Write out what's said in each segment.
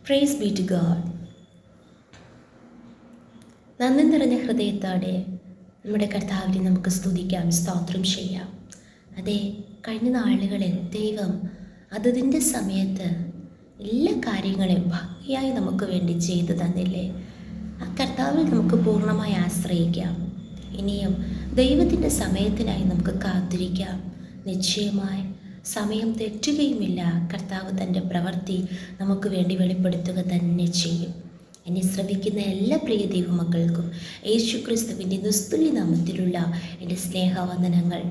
Price B to God. നന്ദി നിറഞ്ഞ ഹൃദയത്തോടെ നമ്മുടെ കർത്താവിനെ നമുക്ക് സ്തുതിക്കാം, സ്തോത്രം ചെയ്യാം. അതെ, കഴിഞ്ഞ നാളുകളിൽ ദൈവം അതതിൻ്റെ സമയത്ത് എല്ലാ കാര്യങ്ങളെയും ഭംഗിയായി നമുക്ക് വേണ്ടി ചെയ്തു തന്നില്ലേ? ആ കർത്താവിൽ നമുക്ക് പൂർണ്ണമായി ആശ്രയിക്കാം. ഇനിയും ദൈവത്തിൻ്റെ സമയത്തിനായി നമുക്ക് കാത്തിരിക്കാം. നിശ്ചയമായി സമയം തെറ്റുകയുമില്ല. കർത്താവ് തൻ്റെ പ്രവൃത്തി നമുക്ക് വേണ്ടി വെളിപ്പെടുത്തുക തന്നെ ചെയ്യും. എന്നെ ശ്രമിക്കുന്ന എല്ലാ പ്രിയ ദൈവമക്കൾക്കും യേശുക്രിസ്തുവിൻ്റെ നിസ്തുല്യ നാമത്തിലുള്ള എൻ്റെ സ്നേഹവന്ദനങ്ങൾ.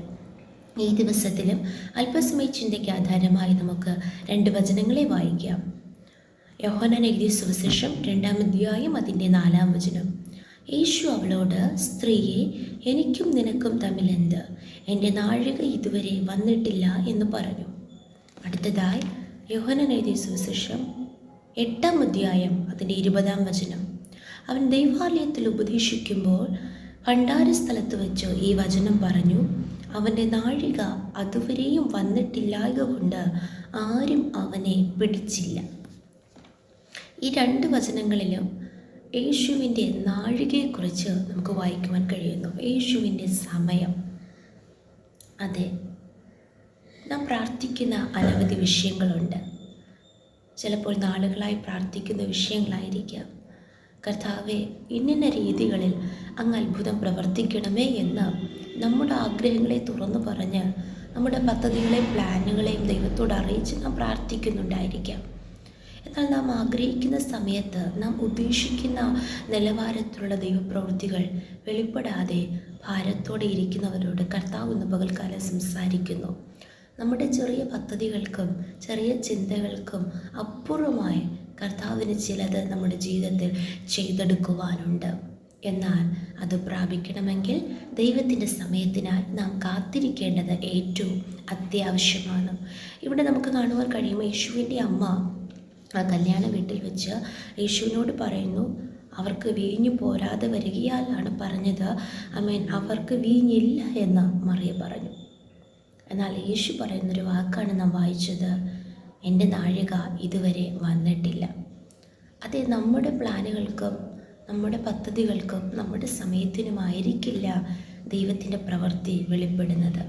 ഈ ദിവസത്തിലും അല്പസമയ ചിന്തയ്ക്ക് ആധാരമായി നമുക്ക് 2 വചനങ്ങളെ വായിക്കാം. യോഹന്നാൻ എഴുതിയ സുവിശേഷം 2-ാം അധ്യായം അതിൻ്റെ 4-ാം വചനം. യേശു അവളോട്, സ്ത്രീയെ, എനിക്കും നിനക്കും തമ്മിലെന്ത്? എൻ്റെ നാഴിക ഇതുവരെ വന്നിട്ടില്ല എന്ന് പറഞ്ഞു. അടുത്തതായി യോഹന്നാൻ എഴുതിയ സുവിശേഷം 8-ാം അധ്യായം അതിൻ്റെ 20-ാം വചനം. അവൻ ദൈവാലയത്തിൽ ഉപദേശിക്കുമ്പോൾ ഭണ്ഡാര സ്ഥലത്ത് വെച്ച് ഈ വചനം പറഞ്ഞു, അവൻ്റെ നാഴിക അതുവരെയും വന്നിട്ടില്ലായതുകൊണ്ട് ആരും അവനെ പിടിച്ചില്ല. ഈ 2 വചനങ്ങളിലും യേശുവിൻ്റെ നാഴികയെക്കുറിച്ച് നമുക്ക് വായിക്കുവാൻ കഴിയുന്നു. യേശുവിൻ്റെ സമയം. അതെ, നാം പ്രാർത്ഥിക്കുന്ന അനവധി വിഷയങ്ങളുണ്ട്. ചിലപ്പോൾ നാളുകളായി പ്രാർത്ഥിക്കുന്ന വിഷയങ്ങളായിരിക്കാം. കർത്താവെ, ഇന്ന രീതികളിൽ അങ്ങ് അത്ഭുതം പ്രവർത്തിക്കണമേ എന്ന് നമ്മുടെ ആഗ്രഹങ്ങളെ തുറന്നു പറഞ്ഞ് നമ്മുടെ പദ്ധതികളെയും പ്ലാനുകളെയും ദൈവത്തോട് അറിയിച്ച് നാം പ്രാർത്ഥിക്കുന്നുണ്ടായിരിക്കാം. എന്നാൽ നാം ആഗ്രഹിക്കുന്ന സമയത്ത് നാം ഉദ്ദേശിക്കുന്ന നിലവാരത്തിലുള്ള ദൈവപ്രവൃത്തികൾ വെളിപ്പെടാതെ ഭാരത്തോടെ ഇരിക്കുന്നവരോട് കർത്താവ് ഇന്ന് പകൽക്കാലം സംസാരിക്കുന്നു. നമ്മുടെ ചെറിയ പദ്ധതികൾക്കും ചെറിയ ചിന്തകൾക്കും അപ്പുറമായി കർത്താവിന് ചിലത് നമ്മുടെ ജീവിതത്തിൽ ചെയ്തെടുക്കുവാനുണ്ട്. എന്നാൽ അത് പ്രാപിക്കണമെങ്കിൽ ദൈവത്തിൻ്റെ സമയത്തിനായി നാം കാത്തിരിക്കേണ്ടത് ഏറ്റവും അത്യാവശ്യമാണ്. ഇവിടെ നമുക്ക് കാണുവാൻ കഴിയും, യേശുവിൻ്റെ അമ്മ ആ കല്യാണ വീട്ടിൽ വെച്ച് യേശുവിനോട് പറയുന്നു, അവർക്ക് വീഞ്ഞു പോരാതെ വരികയാലാണ് പറഞ്ഞത്. അവർക്ക് വീഞ്ഞില്ല എന്ന് മറിയ പറഞ്ഞു. എന്നാൽ യേശു പറയുന്നൊരു വാക്കാണ് നാം വായിച്ചത്, എൻ്റെ നാഴിക ഇതുവരെ വന്നിട്ടില്ല. അതെ, നമ്മുടെ പ്ലാനുകൾക്കും നമ്മുടെ പദ്ധതികൾക്കും നമ്മുടെ സമയത്തിനുമായിരിക്കില്ല ദൈവത്തിൻ്റെ പ്രവൃത്തി വെളിപ്പെടുന്നത്.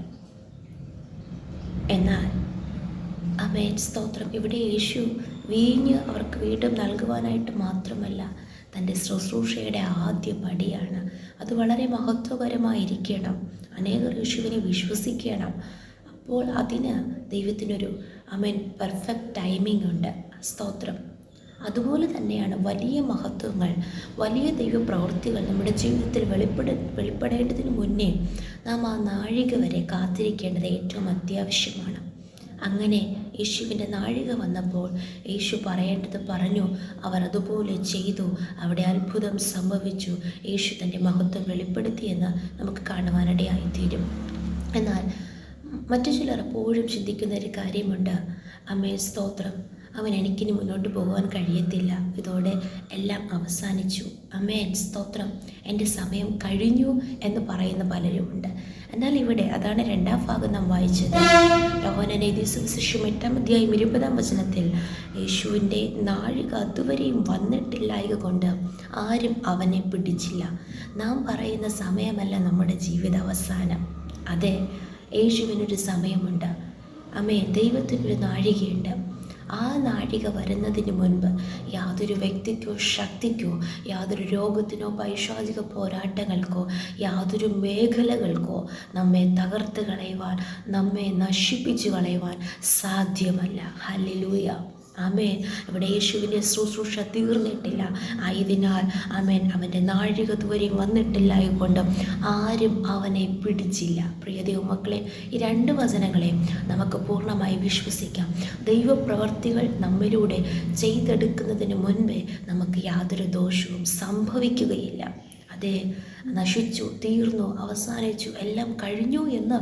എന്നാൽ സ്തോത്രം, ഇവിടെ യേശു വീഞ്ഞ് അവർക്ക് വീണ്ടും നൽകുവാനായിട്ട് മാത്രമല്ല, തൻ്റെ ശുശ്രൂഷയുടെ ആദ്യ പടിയാണ്. അത് വളരെ മഹത്വകരമായിരിക്കണം. അനേകർ യേശുവിനെ വിശ്വസിക്കണം. അപ്പോൾ അതിന് ദൈവത്തിനൊരു പെർഫെക്റ്റ് ടൈമിംഗ് ഉണ്ട്. സ്തോത്രം. അതുപോലെ തന്നെയാണ് വലിയ മഹത്വങ്ങൾ, വലിയ ദൈവപ്രവൃത്തികൾ നമ്മുടെ ജീവിതത്തിൽ വെളിപ്പെടേണ്ടതിന് മുന്നേ നാം ആ നാഴിക വരെ കാത്തിരിക്കേണ്ടത് ഏറ്റവും അത്യാവശ്യമാണ്. അങ്ങനെ യേശുവിൻ്റെ നാഴിക വന്നപ്പോൾ യേശു പറയേണ്ടത് പറഞ്ഞു. അവർ അതുപോലെ ചെയ്തു. അവിടെ അത്ഭുതം സംഭവിച്ചു. യേശു തൻ്റെ മഹത്വം വെളിപ്പെടുത്തിയെന്ന് നമുക്ക് കാണുവാനിടയായിത്തീരും. എന്നാൽ മറ്റു ചിലർ എപ്പോഴും ചിന്തിക്കുന്ന ഒരു കാര്യമുണ്ട്, സ്തോത്രം, എനിക്കിനി മുന്നോട്ട് പോകുവാൻ കഴിയത്തില്ല, ഇതോടെ എല്ലാം അവസാനിച്ചു, സ്തോത്രം, എൻ്റെ സമയം കഴിഞ്ഞു എന്ന് പറയുന്ന പലരുമുണ്ട്. എന്നാൽ ഇവിടെ അതാണ് 2-ാം ഭാഗം നാം വായിച്ചത്. യോഹന്നാൻ എഴുതിയ സുവിശേഷം 8-ാം അധ്യായം 20-ാം വചനത്തിൽ, യേശുവിൻ്റെ നാഴിക അതുവരെയും വന്നിട്ടില്ലായക കൊണ്ട് ആരും അവനെ പിടിച്ചില്ല. നാം പറയുന്ന സമയമല്ല നമ്മുടെ ജീവിത അവസാനം. അതെ, യേശുവിനൊരു സമയമുണ്ട്. ദൈവത്തിനൊരു നാഴികയുണ്ട്. ആ നാഴിക വരുന്നതിന് മുൻപ് യാതൊരു വ്യക്തിക്കോ ശക്തിക്കോ യാതൊരു രോഗത്തിനോ പൈശാചിക പോരാട്ടങ്ങൾക്കോ യാതൊരു മേഖലകൾക്കോ നമ്മെ തകർത്ത് കളയുവാൻ, നമ്മെ നശിപ്പിച്ചു കളയുവാൻ സാധ്യമല്ല. ഹല്ലേലൂയ. ഇവിടെ യേശുവിൻ്റെ ശുശ്രൂഷ തീർന്നിട്ടില്ല. ആയതിനാൽ അവൻ്റെ നാഴിക ഇതുവരെയും വന്നിട്ടില്ല കൊണ്ട് ആരും അവനെ പിടിച്ചില്ല. പ്രിയ ദൈവമക്കളെ, ഈ 2 വചനങ്ങളെ നമുക്ക് പൂർണ്ണമായി വിശ്വസിക്കാം. ദൈവപ്രവർത്തികൾ നമ്മിലൂടെ ചെയ്തെടുക്കുന്നതിന് മുൻപേ നമുക്ക് യാതൊരു ദോഷവും സംഭവിക്കുകയില്ല. അതെ, നശിച്ചു, തീർന്നു, അവസാനിച്ചു, എല്ലാം കഴിഞ്ഞു എന്ന്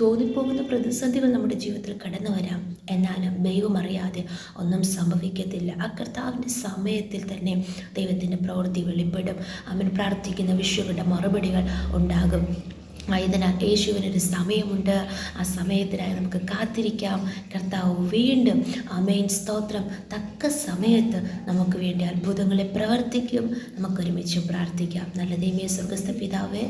തോന്നിപ്പോകുന്ന പ്രതിസന്ധികൾ നമ്മുടെ ജീവിതത്തിൽ കടന്നു വരാം. എന്നാലും ദൈവം അറിയാതെ ഒന്നും സംഭവിക്കത്തില്ല. ആ കർത്താവിൻ്റെ സമയത്തിൽ തന്നെ ദൈവത്തിൻ്റെ പ്രവൃത്തി വെളിപ്പെടും. പ്രാർത്ഥിക്കുന്ന വിഷയങ്ങളുടെ മറുപടികൾ ഉണ്ടാകും. ആയതിനാൽ യേശുവിനൊരു സമയമുണ്ട്. ആ സമയത്തിനായി നമുക്ക് കാത്തിരിക്കാം. കർത്താവ് വീണ്ടും ആമേൻ സ്തോത്രം തക്ക സമയത്ത് നമുക്ക് വേണ്ടി അത്ഭുതങ്ങളെ പ്രവർത്തിക്കും. നമുക്കൊരുമിച്ച് പ്രാർത്ഥിക്കാം. നല്ല ദൈവമേ, സ്വർഗ്ഗസ്ഥ പിതാവേ,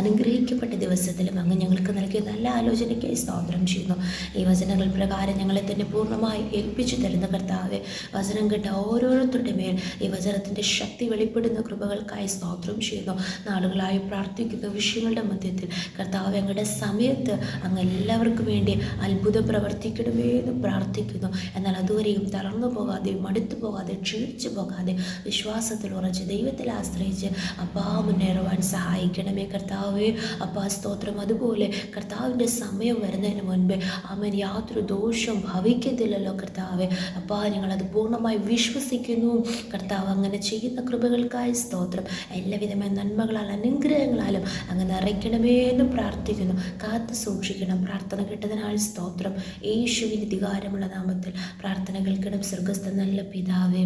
അനുഗ്രഹിക്കപ്പെട്ട ദിവസത്തിലും അങ്ങ് ഞങ്ങൾക്ക് നൽകിയ നല്ല ആലോചനയ്ക്കായി സ്തോത്രം ചെയ്യുന്നു. ഈ വചനങ്ങൾ പ്രകാരം ഞങ്ങളെ തന്നെ പൂർണ്ണമായി ഏൽപ്പിച്ചു തരുന്ന കർത്താവെ, വചനം കേട്ട ഓരോരുത്തരുടെ മേൽ ഈ വചനത്തിൻ്റെ ശക്തി വെളിപ്പെടുന്ന കൃപകൾക്കായി സ്തോത്രം ചെയ്യുന്നു. നാളുകളായി പ്രാർത്ഥിക്കുന്ന വിഷയങ്ങളുടെ മധ്യത്തിൽ കർത്താവ് ഞങ്ങളുടെ സമയത്ത് അങ്ങ് എല്ലാവർക്കും വേണ്ടി അത്ഭുതം പ്രവർത്തിക്കണമേ എന്ന് പ്രാർത്ഥിക്കുന്നു. എന്നാൽ അതുവരെയും തളർന്നു പോകാതെ, മടുത്തു പോകാതെ, ക്ഷീണിച്ചു പോകാതെ, വിശ്വാസത്തിൽ ഉറച്ച് ദൈവത്തിൽ ആശ്രയിച്ച് അപ്പാ മുന്നേറുവാൻ സഹായിക്കണമേ കർത്താവേ. അപ്പാ സ്തോത്രം. അതുപോലെ കർത്താവിൻ്റെ സമയം വരുന്നതിന് മുൻപേ അവൻ യാതൊരു ദോഷവും ഭവിക്കത്തില്ലല്ലോ കർത്താവേ. അപ്പാ ഞങ്ങളത് പൂർണ്ണമായി വിശ്വസിക്കുന്നു. കർത്താവ് അങ്ങനെ ചെയ്യുന്ന കൃപകൾക്കായി സ്തോത്രം. എല്ലാവിധമായ നന്മകളാൽ അനുഗ്രഹങ്ങളാലും അങ്ങ് നിറയ്ക്കണമേ എന്ന് പ്രാർത്ഥിക്കുന്നു. കാത്തു സൂക്ഷിക്കണം. പ്രാർത്ഥന കേട്ടതിനാൽ സ്തോത്രം. യേശുവിൻ്റെ അധികാരമുള്ള നാമത്തിൽ പ്രാർത്ഥന കേൾക്കണം സ്വർഗ്ഗസ്ഥ നല്ല പിതാവേ.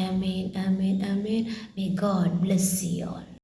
Amen, amen, amen. May God bless you all.